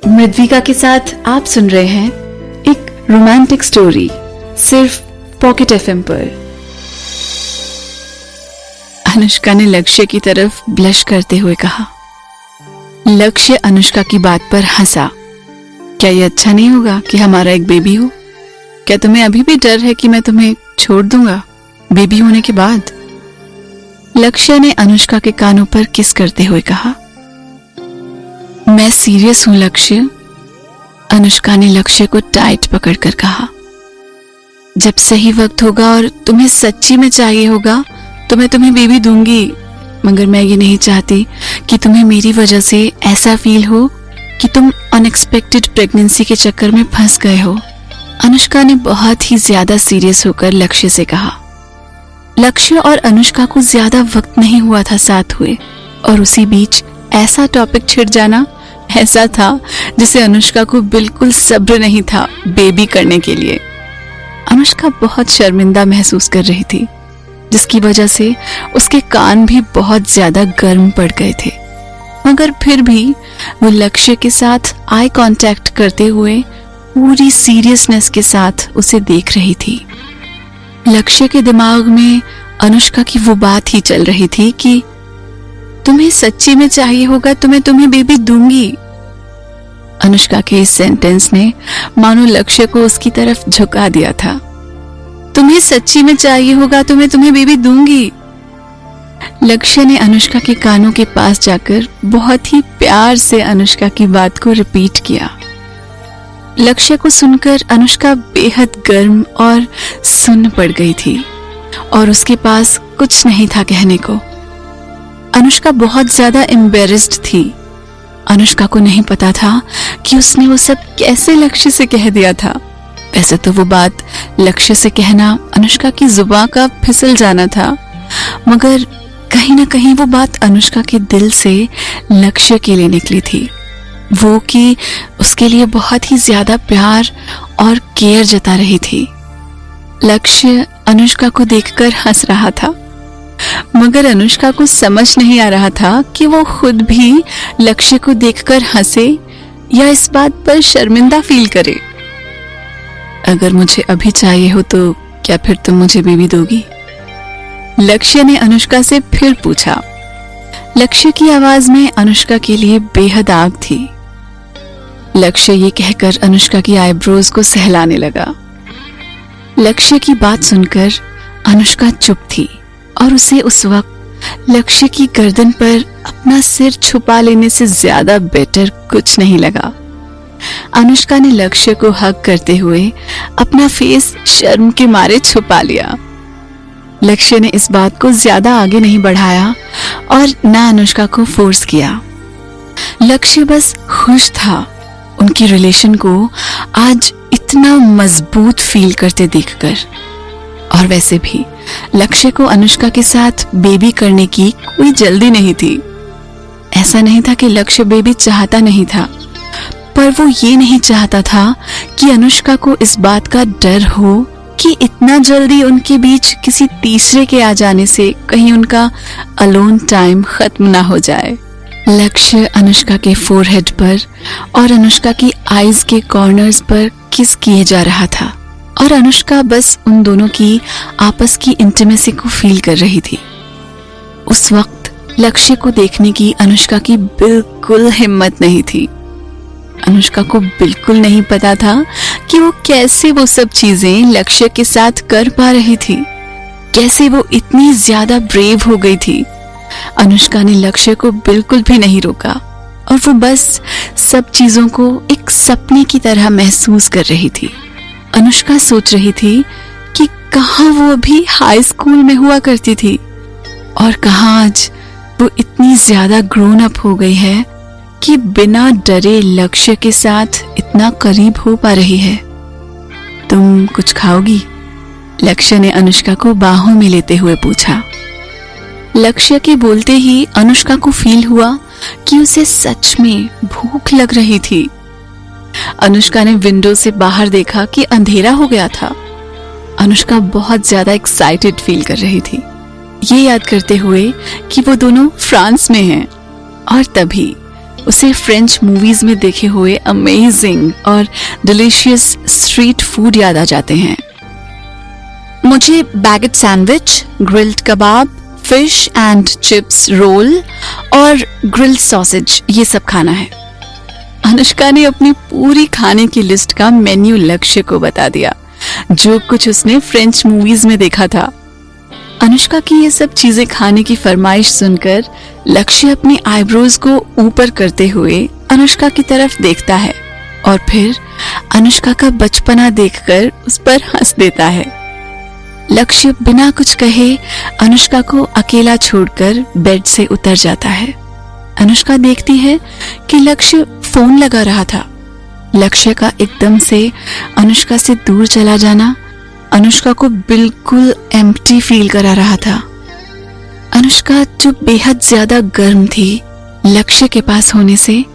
मृद्विका के साथ आप सुन रहे हैं एक रोमांटिक स्टोरी सिर्फ पॉकेट एफएम पर। अनुष्का ने लक्ष्य की तरफ ब्लश करते हुए कहा। लक्ष्य अनुष्का की बात पर हंसा। क्या ये अच्छा नहीं होगा कि हमारा एक बेबी हो? क्या तुम्हें अभी भी डर है कि मैं तुम्हें छोड़ दूंगा बेबी होने के बाद? लक्ष्य ने अनुष्का के कानों पर किस करते हुए कहा। मैं सीरियस हूं लक्ष्य, अनुष्का ने लक्ष्य को टाइट पकड़कर कहा। जब सही वक्त होगा और तुम्हें सच्ची में चाहिए होगा तो मैं तुम्हें बेबी दूंगी, मगर मैं ये नहीं चाहती कि तुम्हें मेरी वजह से ऐसा फील हो कि तुम अनएक्सपेक्टेड प्रेगनेंसी के चक्कर में फंस गए हो। अनुष्का ने बहुत ही ज्यादा सीरियस होकर लक्ष्य से कहा। लक्ष्य और अनुष्का को ज्यादा वक्त नहीं हुआ था साथ हुए, और उसी बीच ऐसा टॉपिक छिड़ जाना ऐसा था जिसे अनुष्का को बिल्कुल सब्र नहीं था बेबी करने के लिए। अनुष्का बहुत शर्मिंदा महसूस कर रही थी, जिसकी वजह से उसके कान भी बहुत ज्यादा गर्म पड़ गए थे, मगर फिर भी वो लक्ष्य के साथ आई कांटेक्ट करते हुए पूरी सीरियसनेस के साथ उसे देख रही थी। लक्ष्य के दिमाग में अनुष्का की वो बात ही चल रही थी कि तुम्हें सच्ची में चाहिए होगा तो मैं तुम्हें बेबी दूंगी। अनुष्का के इस सेंटेंस ने मानो लक्ष्य को उसकी तरफ झुका दिया था। तुम्हें सच्ची में चाहिए होगा तो मैं तुम्हें बेबी दूंगी। लक्ष्य ने अनुष्का के कानों के पास जाकर बहुत ही प्यार से अनुष्का की बात को रिपीट किया। लक्ष्य को सुनकर अनुष्का बेहद गर्म और सुन्न पड़ गई थी और उसके पास कुछ नहीं था कहने को। अनुष्का बहुत ज्यादा एम्बेरेस्ड थी। अनुष्का को नहीं पता था कि उसने वो सब कैसे लक्ष्य से कह दिया था। वैसे तो वो बात लक्ष्य से कहना अनुष्का की जुबान का फिसल जाना था, मगर कहीं ना कहीं वो बात अनुष्का के दिल से लक्ष्य के लिए निकली थी। वो कि उसके लिए बहुत ही ज्यादा प्यार और केयर जता रही थी। लक्ष्य अनुष्का को देखकर हंस रहा था, मगर अनुष्का को समझ नहीं आ रहा था कि वो खुद भी लक्ष्य को देखकर हंसे या इस बात पर शर्मिंदा फील करे। अगर मुझे अभी चाहिए हो तो क्या फिर तुम मुझे बेबी दोगी? लक्ष्य ने अनुष्का से फिर पूछा। लक्ष्य की आवाज में अनुष्का के लिए बेहद आग थी। लक्ष्य ये कहकर अनुष्का की आईब्रोज को सहलाने लगा। लक्ष्य की बात सुनकर अनुष्का चुप थी और उसे उस वक्त लक्ष्य की गर्दन पर अपना सिर छुपा लेने से ज्यादा बेटर कुछ नहीं लगा। अनुष्का ने लक्ष्य को हग करते हुए अपना फेस शर्म के मारे छुपा लिया। लक्ष्य ने इस बात को ज्यादा आगे नहीं बढ़ाया और ना अनुष्का को फोर्स किया। लक्ष्य बस खुश था उनकी रिलेशन को आज इतना मजबूत फील करते देखकर। और वैसे भी लक्ष्य को अनुष्का के साथ बेबी करने की कोई जल्दी नहीं थी। ऐसा नहीं था कि लक्ष्य बेबी चाहता नहीं था, पर वो ये नहीं चाहता था कि अनुष्का को इस बात का डर हो कि इतना जल्दी उनके बीच किसी तीसरे के आ जाने से कहीं उनका अलोन टाइम खत्म ना हो जाए। लक्ष्य अनुष्का के फोरहेड पर और अनुष्का की आईज के कॉर्नर्स पर किस किए जा रहा था और अनुष्का बस उन दोनों की आपस की इंटीमेसी को फील कर रही थी। उस वक्त लक्ष्य को देखने की अनुष्का की बिल्कुल हिम्मत नहीं थी। अनुष्का को बिल्कुल नहीं पता था कि वो कैसे वो सब चीजें लक्ष्य के साथ कर पा रही थी, कैसे वो इतनी ज्यादा ब्रेव हो गई थी। अनुष्का ने लक्ष्य को बिल्कुल भी नहीं रोका और वो बस सब चीजों को एक सपने की तरह महसूस कर रही थी। अनुष्का सोच रही थी कि कहाँ वो अभी हाई स्कूल में हुआ करती थी और कहाँ आज वो इतनी ज्यादा ग्रोन अप हो गई है कि बिना डरे लक्ष्य के साथ इतना करीब हो पा रही है। तुम कुछ खाओगी? लक्ष्य ने अनुष्का को बाहों में लेते हुए पूछा। लक्ष्य के बोलते ही अनुष्का को फील हुआ कि उसे सच में भूख लग रही थी। अनुष्का ने विंडो से बाहर देखा कि अंधेरा हो गया था। अनुष्का बहुत ज्यादा एक्साइटेड फील कर रही थी, ये याद करते हुए कि वो दोनों फ्रांस में हैं। और तभी उसे फ्रेंच मूवीज में देखे हुए अमेजिंग और डिलीशियस स्ट्रीट फूड याद आ जाते हैं। मुझे बैगेट सैंडविच, ग्रिल्ड कबाब, फिश एंड चिप्स रोल और ग्रिल्ड सॉसेज ये सब खाना है। अनुष्का ने अपनी पूरी खाने की लिस्ट का मेन्यू लक्ष्य को बता दिया, जो कुछ उसने फ्रेंच मूवीज में देखा था। अनुष्का की ये सब चीजें खाने की फरमाइश सुनकर लक्ष्य अपनी आईब्रोज को ऊपर करते हुए अनुष्का की तरफ देखता है और फिर अनुष्का का बचपना देखकर उस पर हंस देता है। लक्ष्य बिना कुछ कहे अनुष्का को अकेला छोड़कर बेड से उतर जाता है। अनुष्का देखती है कि लक्ष्य फोन लगा रहा था। लक्ष्य का एकदम से अनुष्का से दूर चला जाना अनुष्का को बिल्कुल एम्प्टी फील करा रहा था। अनुष्का जो बेहद ज्यादा गर्म थी लक्ष्य के पास होने से,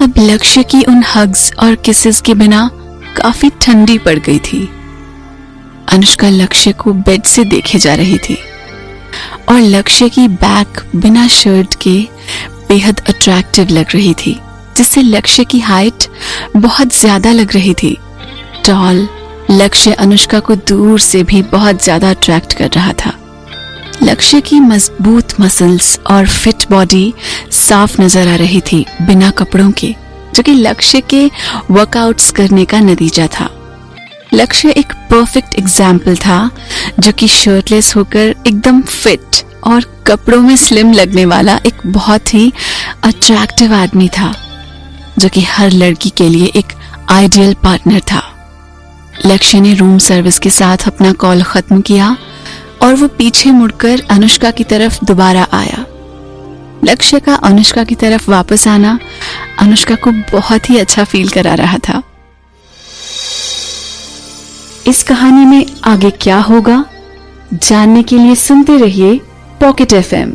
अब लक्ष्य की उन हग्स और किसेस के बिना काफी ठंडी पड़ गई थी। अनुष्का लक्ष्य को बेड से देखे जा रही थी और लक्ष्य की बैक बिना शर्ट के बेहद अट्रैक्टिव लग रही थी, जिससे लक्ष्य की हाइट बहुत ज्यादा लग रही थी। टॉल लक्ष्य अनुष्का को दूर से भी बहुत ज्यादा अट्रैक्ट कर रहा था। लक्ष्य की मजबूत मसल्स और फिट बॉडी साफ नजर आ रही थी बिना कपड़ों के, जो कि लक्ष्य के वर्कआउट्स करने का नतीजा था। लक्ष्य एक परफेक्ट एग्जाम्पल था, जो कि शर्टलेस होकर एकदम फिट और कपड़ों में स्लिम लगने वाला एक बहुत ही अट्रैक्टिव आदमी था, जो कि हर लड़की के लिए एक आइडियल पार्टनर था। लक्ष्य ने रूम सर्विस के साथ अपना कॉल खत्म किया और वो पीछे मुड़कर अनुष्का की तरफ दोबारा आया। लक्ष्य का अनुष्का की तरफ वापस आना अनुष्का को बहुत ही अच्छा फील करा रहा था। इस कहानी में आगे क्या होगा जानने के लिए सुनते रहिए पॉकेट FM।